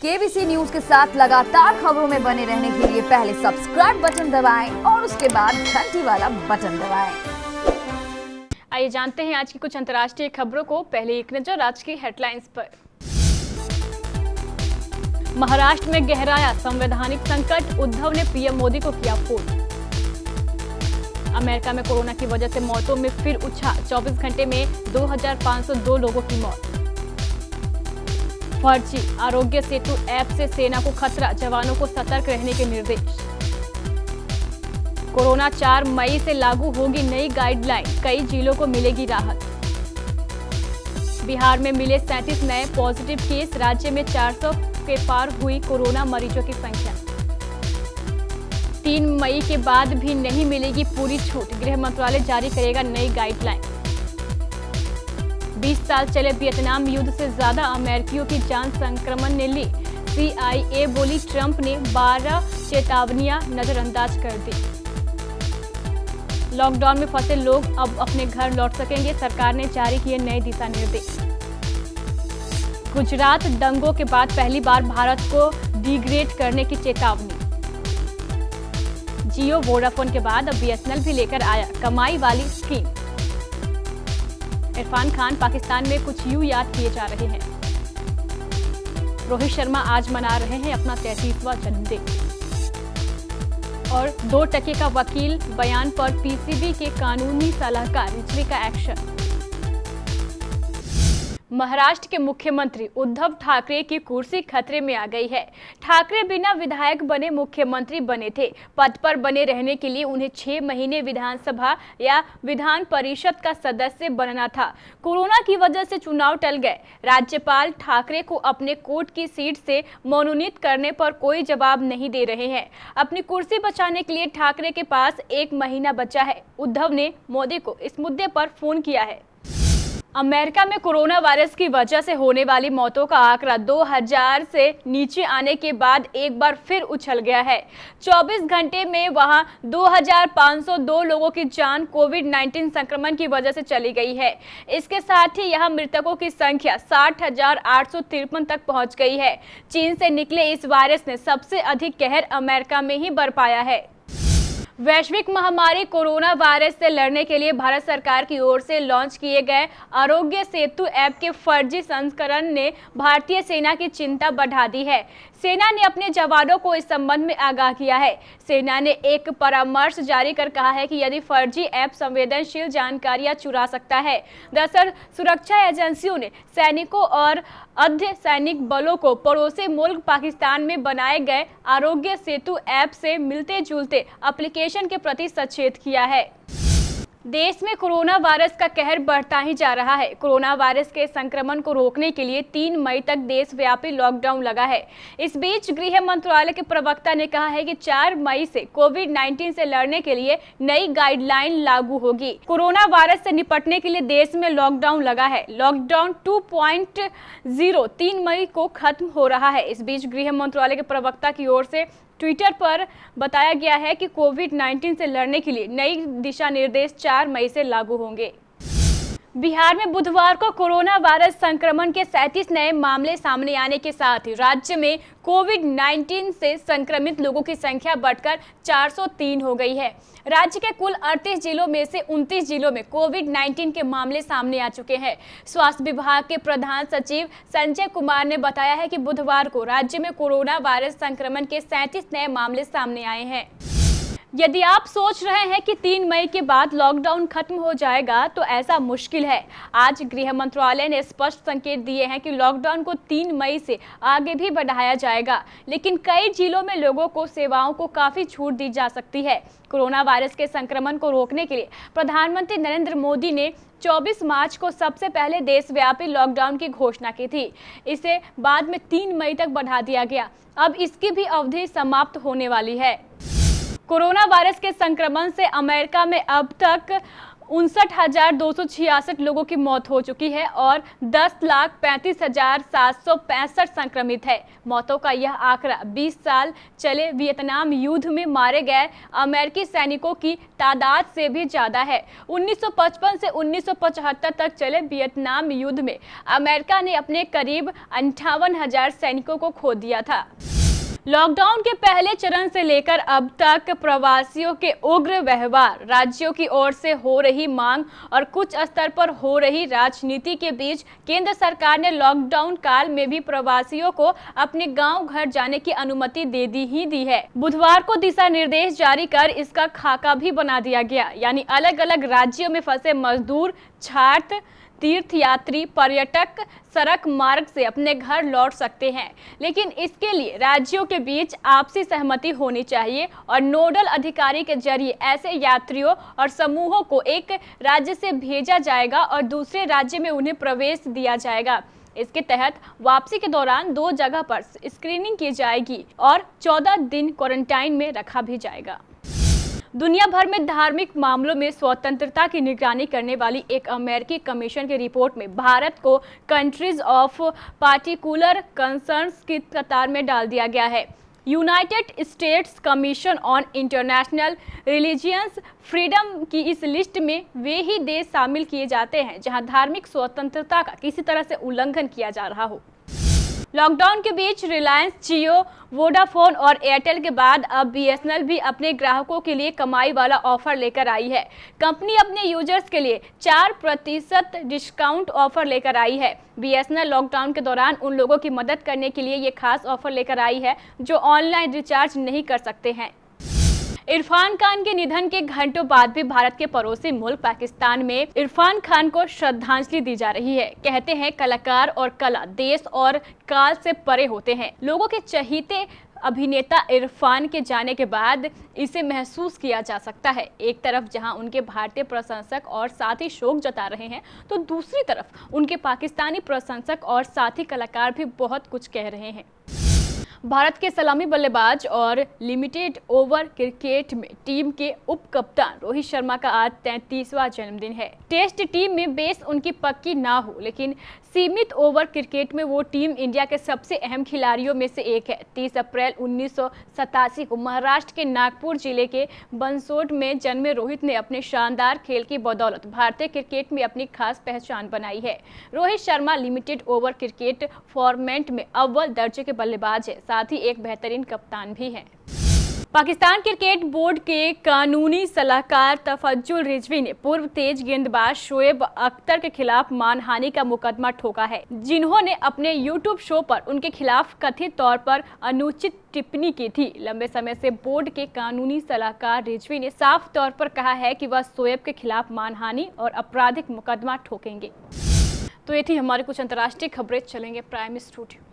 KBC news के साथ लगातार खबरों में बने रहने के लिए पहले सब्सक्राइब बटन दबाएं और उसके बाद घंटी वाला बटन दबाएं। आइए जानते हैं आज की कुछ अंतर्राष्ट्रीय खबरों को। पहले एक नजर आज की हेडलाइंस पर। महाराष्ट्र में गहराया संवैधानिक संकट, उद्धव ने पीएम मोदी को किया फोन। अमेरिका में कोरोना की वजह से मौतों में फिर उछाल, 24 घंटे में 2502 लोगों की मौत। फर्जी आरोग्य सेतु ऐप से सेना को खतरा, जवानों को सतर्क रहने के निर्देश। कोरोना 4 मई से लागू होगी नई गाइडलाइन, कई जिलों को मिलेगी राहत। बिहार में मिले 37 नए पॉजिटिव केस, राज्य में 400 के पार हुई कोरोना मरीजों की संख्या। 3 मई के बाद भी नहीं मिलेगी पूरी छूट, गृह मंत्रालय जारी करेगा नई गाइडलाइन। 20 साल चले वियतनाम युद्ध से ज्यादा अमेरिकियों की जान संक्रमण ने ली, CIA बोली ट्रंप ने 12 चेतावनियां नजरअंदाज कर दी। लॉकडाउन में फंसे लोग अब अपने घर लौट सकेंगे, सरकार ने जारी किए नए दिशा निर्देश। गुजरात दंगों के बाद पहली बार भारत को डिग्रेड करने की चेतावनी। जियो वोडाफोन के बाद अब BSNL भी लेकर आया कमाई वाली स्कीम। इरफान खान पाकिस्तान में कुछ यूं याद किए जा रहे हैं। रोहित शर्मा आज मना रहे हैं अपना 33वां जन्मदिन। और 2% का वकील बयान पर PCB के कानूनी सलाहकार रिजवी का एक्शन। महाराष्ट्र के मुख्यमंत्री उद्धव ठाकरे की कुर्सी खतरे में आ गई है। ठाकरे बिना विधायक बने मुख्यमंत्री बने थे। पद पर बने रहने के लिए उन्हें 6 महीने विधानसभा या विधान परिषद का सदस्य बनना था। कोरोना की वजह से चुनाव टल गए। राज्यपाल ठाकरे को अपने कोर्ट की सीट से मनोनीत करने पर कोई जवाब नहीं दे रहे हैं। अपनी कुर्सी बचाने के लिए ठाकरे के पास 1 महीना बचा है। उद्धव ने मोदी को इस मुद्दे पर फोन किया है। अमेरिका में कोरोना वायरस की वजह से होने वाली मौतों का आंकड़ा 2000 से नीचे आने के बाद एक बार फिर उछल गया है। 24 घंटे में वहां 2502 लोगों की जान कोविड-19 संक्रमण की वजह से चली गई है। इसके साथ ही यहां मृतकों की संख्या 60,853 तक पहुंच गई है। चीन से निकले इस वायरस ने सबसे अधिक कहर अमेरिका में ही बरपाया है। वैश्विक महामारी कोरोना वायरस से लड़ने के लिए भारत सरकार की ओर से लॉन्च किए गए आरोग्य सेतु ऐप के फर्जी संस्करण ने भारतीय सेना की चिंता बढ़ा दी है। सेना ने अपने जवानों को इस संबंध में आगाह किया है। सेना ने एक परामर्श जारी कर कहा है कि यदि फर्जी ऐप संवेदनशील जानकारियां चुरा सकता है। दरअसल सुरक्षा एजेंसियों ने सैनिकों और अर्ध सैनिक बलों को पड़ोसी मुल्क पाकिस्तान में बनाए गए आरोग्य सेतु ऐप से मिलते जुलते एप्लीकेशन के प्रति सचेत किया है। देश में कोरोना वायरस का कहर बढ़ता ही जा रहा है। कोरोना वायरस के संक्रमण को रोकने के लिए 3 मई तक देशव्यापी लॉकडाउन लगा है। इस बीच गृह मंत्रालय के प्रवक्ता ने कहा है कि 4 मई से कोविड-19 से लड़ने के लिए नई गाइडलाइन लागू होगी। कोरोना वायरस से निपटने के लिए देश में लॉकडाउन लगा है। लॉकडाउन 2.0 3 मई को खत्म हो रहा है। इस बीच गृह मंत्रालय के प्रवक्ता की ओर से ट्विटर पर बताया गया है कि कोविड-19 से लड़ने के लिए नई दिशा निर्देश 4 मई से लागू होंगे। बिहार में बुधवार को कोरोना वायरस संक्रमण के 37 नए मामले सामने आने के साथ ही राज्य में कोविड-19 से संक्रमित लोगों की संख्या बढ़कर 403 हो गई है। राज्य के कुल 38 जिलों में से 29 जिलों में कोविड-19 के मामले सामने आ चुके हैं। स्वास्थ्य विभाग के प्रधान सचिव संजय कुमार ने बताया है कि बुधवार को राज्य में कोरोना वायरस संक्रमण के 37 नए मामले सामने आए हैं। यदि आप सोच रहे हैं कि 3 मई के बाद लॉकडाउन खत्म हो जाएगा तो ऐसा मुश्किल है। आज गृह मंत्रालय ने स्पष्ट संकेत दिए हैं कि लॉकडाउन को 3 मई से आगे भी बढ़ाया जाएगा, लेकिन कई जिलों में लोगों को सेवाओं को काफी छूट दी जा सकती है। कोरोना वायरस के संक्रमण को रोकने के लिए प्रधानमंत्री नरेंद्र मोदी ने 24 मार्च को सबसे पहले देशव्यापी लॉकडाउन की घोषणा की थी। इसे बाद में 3 मई तक बढ़ा दिया गया। अब इसकी भी अवधि समाप्त होने वाली है। कोरोना वायरस के संक्रमण से अमेरिका में अब तक 59,266 लोगों की मौत हो चुकी है और 10,35,765 संक्रमित है। मौतों का यह आंकड़ा 20 साल चले वियतनाम युद्ध में मारे गए अमेरिकी सैनिकों की तादाद से भी ज्यादा है। 1955 से 1975 तक चले वियतनाम युद्ध में अमेरिका ने अपने करीब 58,000 सैनिकों को खो दिया था। लॉकडाउन के पहले चरण से लेकर अब तक प्रवासियों के उग्र व्यवहार, राज्यों की ओर से हो रही मांग और कुछ स्तर पर हो रही राजनीति के बीच केंद्र सरकार ने लॉकडाउन काल में भी प्रवासियों को अपने गांव घर जाने की अनुमति दे दी है। बुधवार को दिशा निर्देश जारी कर इसका खाका भी बना दिया गया, यानी अलग अलग राज्यों में फंसे मजदूर, छात्र, तीर्थयात्री, पर्यटक सड़क मार्ग से अपने घर लौट सकते हैं, लेकिन इसके लिए राज्यों के बीच आपसी सहमति होनी चाहिए और नोडल अधिकारी के जरिए ऐसे यात्रियों और समूहों को एक राज्य से भेजा जाएगा और दूसरे राज्य में उन्हें प्रवेश दिया जाएगा। इसके तहत वापसी के दौरान 2 जगह पर स्क्रीनिंग की जाएगी और 14 दिन क्वारंटाइन में रखा भी जाएगा। दुनिया भर में धार्मिक मामलों में स्वतंत्रता की निगरानी करने वाली एक अमेरिकी कमीशन की रिपोर्ट में भारत को कंट्रीज ऑफ पार्टिकुलर कंसर्न्स की कतार में डाल दिया गया है। United states commission on international religious freedom की इस लिस्ट में वे ही देश शामिल किए जाते हैं जहां धार्मिक स्वतंत्रता का किसी तरह से उल्लंघन किया जा रहा हो। लॉकडाउन के बीच रिलायंस, जियो, वोडाफोन और एयरटेल के बाद अब बीएसएनएल भी अपने ग्राहकों के लिए कमाई वाला ऑफर लेकर आई है। कंपनी अपने यूजर्स के लिए 4% डिस्काउंट ऑफर लेकर आई है। बीएसएनएल लॉकडाउन के दौरान उन लोगों की मदद करने के लिए ये खास ऑफर लेकर आई है जो ऑनलाइन रिचार्ज नहीं कर सकते हैं। इरफान खान के निधन के घंटों बाद भी भारत के पड़ोसी मुल्क पाकिस्तान में इरफान खान को श्रद्धांजलि दी जा रही है। कहते हैं कलाकार और कला देश और काल से परे होते हैं। लोगों के चहीते अभिनेता इरफान के जाने के बाद इसे महसूस किया जा सकता है। एक तरफ जहां उनके भारतीय प्रशंसक और साथी शोक जता रहे हैं, तो दूसरी तरफ उनके पाकिस्तानी प्रशंसक और साथी कलाकार भी बहुत कुछ कह रहे हैं। भारत के सलामी बल्लेबाज और लिमिटेड ओवर क्रिकेट में टीम के उप कप्तान रोहित शर्मा का आज 33वां जन्मदिन है। टेस्ट टीम में बेस उनकी पक्की ना हो, लेकिन सीमित ओवर क्रिकेट में वो टीम इंडिया के सबसे अहम खिलाड़ियों में से एक है। 30 अप्रैल 1987 को महाराष्ट्र के नागपुर जिले के बंसोड में जन्मे रोहित ने अपने शानदार खेल की बदौलत भारतीय क्रिकेट में अपनी खास पहचान बनाई है। Rohit Sharma limited over cricket format में अव्वल दर्जे के बल्लेबाज है, साथ ही एक बेहतरीन कप्तान भी है। पाकिस्तान क्रिकेट बोर्ड के कानूनी सलाहकार तफज्जुल रिजवी ने पूर्व तेज गेंदबाज शोएब अख्तर के खिलाफ मानहानि का मुकदमा ठोका है, जिन्होंने अपने YouTube शो पर उनके खिलाफ कथित तौर पर अनुचित टिप्पणी की थी। लंबे समय से बोर्ड के कानूनी सलाहकार रिजवी ने साफ तौर पर कहा है कि वह शोएब के खिलाफ मानहानि और आपराधिक मुकदमा ठोकेंगे। तो ये थी हमारी कुछ अंतर्राष्ट्रीय खबरें। चलेंगे प्राइम स्टूडियो।